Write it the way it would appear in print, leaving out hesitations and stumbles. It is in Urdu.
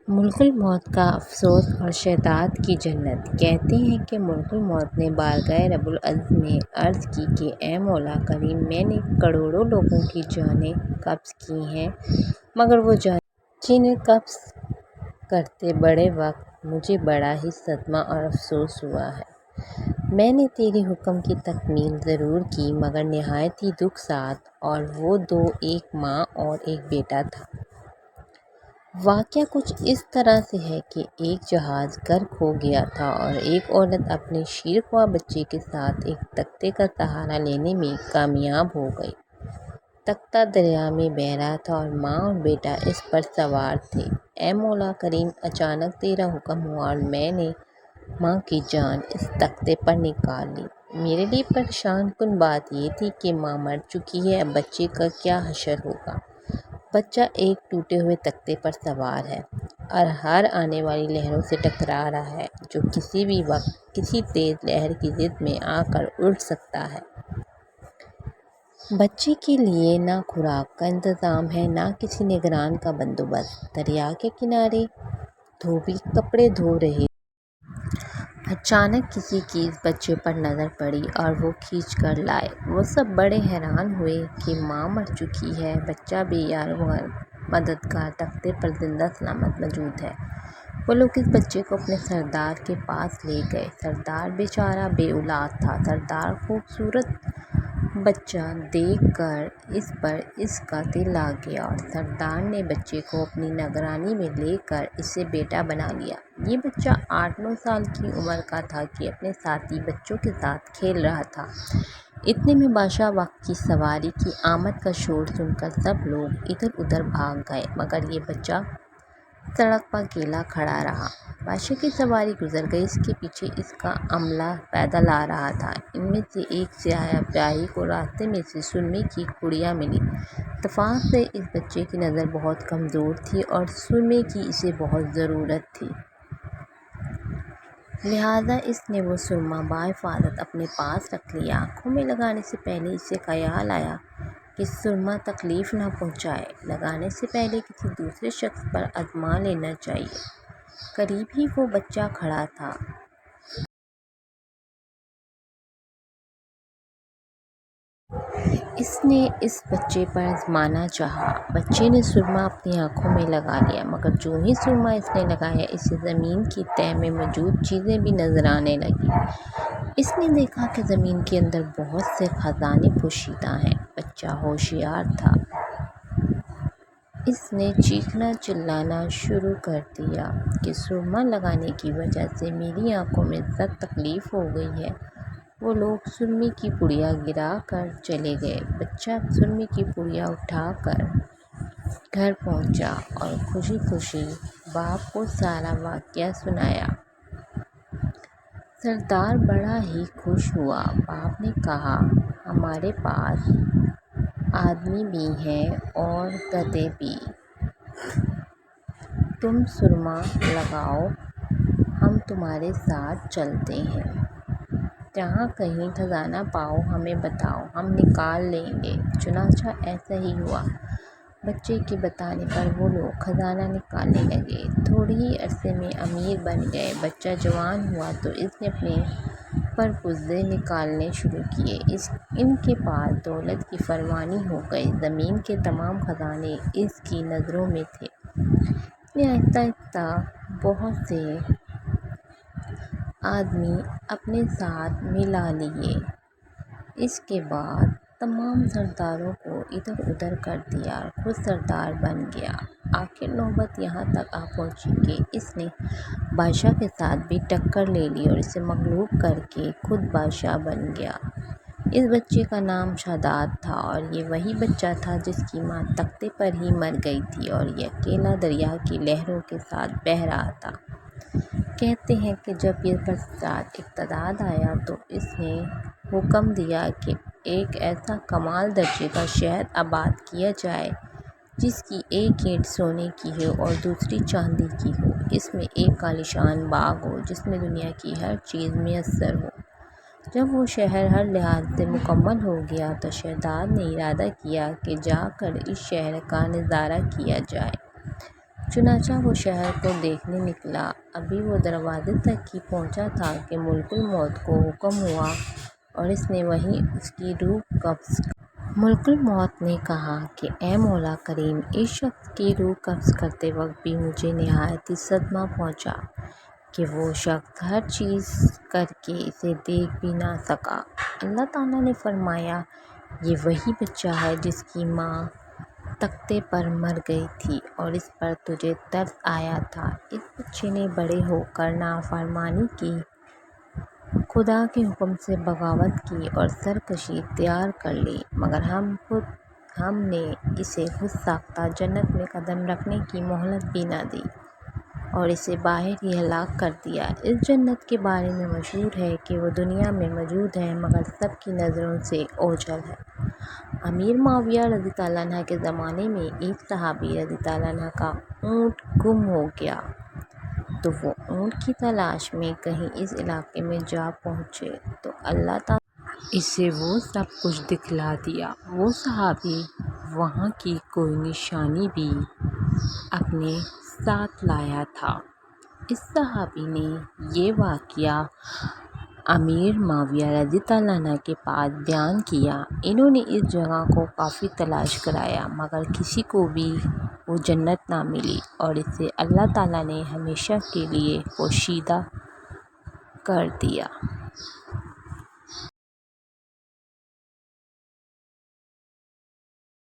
ملک الموت کا افسوس اور شیطان کی جنت۔ کہتے ہیں کہ ملک الموت نے بارگاہ رب العزت میں عرض کی کہ اے مولا کریم، میں نے کروڑوں لوگوں کی جانیں قبض کی ہیں، مگر وہ جانیں جنہیں قبض کرتے بڑے وقت مجھے بڑا ہی صدمہ اور افسوس ہوا ہے۔ میں نے تیرے حکم کی تکمیل ضرور کی، مگر نہایت ہی دکھ ساتھ، اور وہ دو، ایک ماں اور ایک بیٹا تھا۔ واقعہ کچھ اس طرح سے ہے کہ ایک جہاز غرق ہو گیا تھا اور ایک عورت اپنے شیرخواہ بچے کے ساتھ ایک تختے کا سہارا لینے میں کامیاب ہو گئی۔ تختہ دریا میں بہہ رہا تھا اور ماں اور بیٹا اس پر سوار تھے۔ اے مولا کریم، اچانک تیرا حکم ہوا اور میں نے ماں کی جان اس تختے پر نکال لی۔ میرے لیے پریشان کن بات یہ تھی کہ ماں مر چکی ہے، اب بچے کا کیا حشر ہوگا۔ بچہ ایک ٹوٹے ہوئے تختے پر سوار ہے اور ہر آنے والی لہروں سے ٹکرا رہا ہے، جو کسی بھی وقت کسی تیز لہر کی زد میں آ کر الٹ سکتا ہے۔ بچے کے لیے نہ خوراک کا انتظام ہے، نہ کسی نگران کا بندوبست۔ دریا کے کنارے دھوبی کپڑے دھو رہے۔ اچانک کسی کی اس بچے پر نظر پڑی اور وہ کھینچ کر لائے۔ وہ سب بڑے حیران ہوئے کہ ماں مر چکی ہے، بچہ بے یار و مددگار تختے پر زندہ سلامت موجود ہے۔ وہ لوگ اس بچے کو اپنے سردار کے پاس لے گئے۔ سردار بیچارہ بے اولاد تھا۔ سردار خوبصورت بچہ دیکھ کر اس پر اس کا دل آ گیا اور سردار نے بچے کو اپنی نگرانی میں لے کر اسے بیٹا بنا لیا۔ یہ بچہ 8-9 سال کی عمر کا تھا کہ اپنے ساتھی بچوں کے ساتھ کھیل رہا تھا۔ اتنے میں بادشاہ وقت کی سواری کی آمد کا شور سن کر سب لوگ ادھر ادھر بھاگ گئے، مگر یہ بچہ سڑک پر اکیلا کھڑا رہا۔ بادشاہ کی سواری گزر گئی، اس کے پیچھے اس کا عملہ پیدل آ رہا تھا۔ ان میں سے ایک سیاہی کو راستے میں سے سرمے کی پڑیا ملی۔ اتفاق سے اس بچے کی نظر بہت کمزور تھی اور سرمے کی اسے بہت ضرورت تھی۔ لہٰذا اس نے وہ سرما بحفاظت اپنے پاس رکھ لیا۔ آنکھوں میں لگانے سے پہلے اسے خیال آیا کہ سرما تکلیف نہ پہنچائے، لگانے سے پہلے کسی دوسرے شخص پر آزما لینا چاہیے۔ قریب ہی وہ بچہ کھڑا تھا۔ اس نے اس بچے پر آزمانا چاہا۔ بچے نے سرما اپنی آنکھوں میں لگا لیا، مگر جو ہی سرما اس نے لگایا، اسے زمین کی تہہ میں موجود چیزیں بھی نظر آنے لگیں۔ اس نے دیکھا کہ زمین کے اندر بہت سے خزانے پوشیدہ ہیں۔ بچہ ہوشیار تھا۔ اس نے چیخنا چلانا شروع کر دیا کہ سرما لگانے کی وجہ سے میری آنکھوں میں سخت تکلیف ہو گئی ہے۔ وہ لوگ سرمے کی پڑیا گرا کر چلے گئے۔ بچہ سرمے کی پڑیا اٹھا کر گھر پہنچا اور خوشی خوشی باپ کو سارا واقعہ سنایا۔ سردار بڑا ہی خوش ہوا۔ باپ نے کہا، ہمارے پاس آدمی بھی ہیں اور گدھے بھی۔ تم سرما لگاؤ، ہم تمہارے ساتھ چلتے ہیں۔ جہاں کہیں خزانہ پاؤ ہمیں بتاؤ، ہم نکال لیں گے۔ چنانچہ ایسا ہی ہوا۔ بچے کے بتانے پر وہ لوگ خزانہ نکالنے لگے۔ تھوڑے ہی عرصے میں امیر بن گئے۔ بچہ جوان ہوا تو اس نے اپنے پرپوزے نکالنے شروع کیے۔ ان کے پاس دولت کی فراوانی ہو گئی۔ زمین کے تمام خزانے اس کی نظروں میں تھے۔ اس نے آہستہ آہستہ بہت سے آدمی اپنے ساتھ ملا لیے۔ اس کے بعد تمام سرداروں کو ادھر ادھر کر دیا اور خود سردار بن گیا۔ آخر نوبت یہاں تک آ پہنچی کہ اس نے بادشاہ کے ساتھ بھی ٹکر لے لی اور اسے مغلوب کر کے خود بادشاہ بن گیا۔ اس بچے کا نام شاداب تھا اور یہ وہی بچہ تھا جس کی ماں تختے پر ہی مر گئی تھی اور یہ اکیلا دریا کی لہروں کے ساتھ بہہ رہا تھا۔ کہتے ہیں کہ جب یہ بادشاہ اقتدار آیا تو اس نے حکم دیا کہ ایک ایسا کمال درجے کا شہر آباد کیا جائے جس کی ایک اینٹ سونے کی ہو اور دوسری چاندی کی ہو۔ اس میں ایک عالیشان باغ ہو جس میں دنیا کی ہر چیز میسر ہو۔ جب وہ شہر ہر لحاظ سے مکمل ہو گیا تو شہزاد نے ارادہ کیا کہ جا کر اس شہر کا نظارہ کیا جائے۔ چنانچہ وہ شہر کو دیکھنے نکلا۔ ابھی وہ دروازے تک ہی پہنچا تھا کہ ملک الموت کو حکم ہوا اور اس نے وہیں اس کی روح قبض کر لی۔ ملک الموت نے کہا کہ اے مولا کریم، اس شخص کی روح قبض کرتے وقت بھی مجھے نہایت ہی صدمہ پہنچا کہ وہ شخص ہر چیز کر کے اسے دیکھ بھی نہ سکا۔ اللہ تعالیٰ نے فرمایا، یہ وہی بچہ ہے جس کی ماں تختے پر مر گئی تھی اور اس پر تجھے ترس آیا تھا۔ اس بچے نے بڑے ہو کر نافرمانی کی، خدا کے حکم سے بغاوت کی اور سرکشی اختیار کر لی، مگر ہم نے اسے خود ساختہ جنت میں قدم رکھنے کی مہلت بھی نہ دی اور اسے باہر ہی ہلاک کر دیا۔ اس جنت کے بارے میں مشہور ہے کہ وہ دنیا میں موجود ہے مگر سب کی نظروں سے اوجھل ہے۔ امیر معاویہ رضی اللہ عنہ کے زمانے میں ایک صحابی رضی اللہ عنہ کا اونٹ گم ہو گیا تو وہ اونٹ کی تلاش میں کہیں اس علاقے میں جا پہنچے تو اللہ تعالیٰ نے اسے وہ سب کچھ دکھلا دیا۔ وہ صحابی وہاں کی کوئی نشانی بھی اپنے ساتھ لایا تھا۔ اس صحابی نے یہ واقعہ امیر معاویہ رضی اللہ عنہ کے پاس بیان کیا۔ انہوں نے اس جگہ کو کافی تلاش کرایا مگر کسی کو بھی وہ جنت نہ ملی اور اسے اللہ تعالیٰ نے ہمیشہ کے لیے پوشیدہ کر دیا۔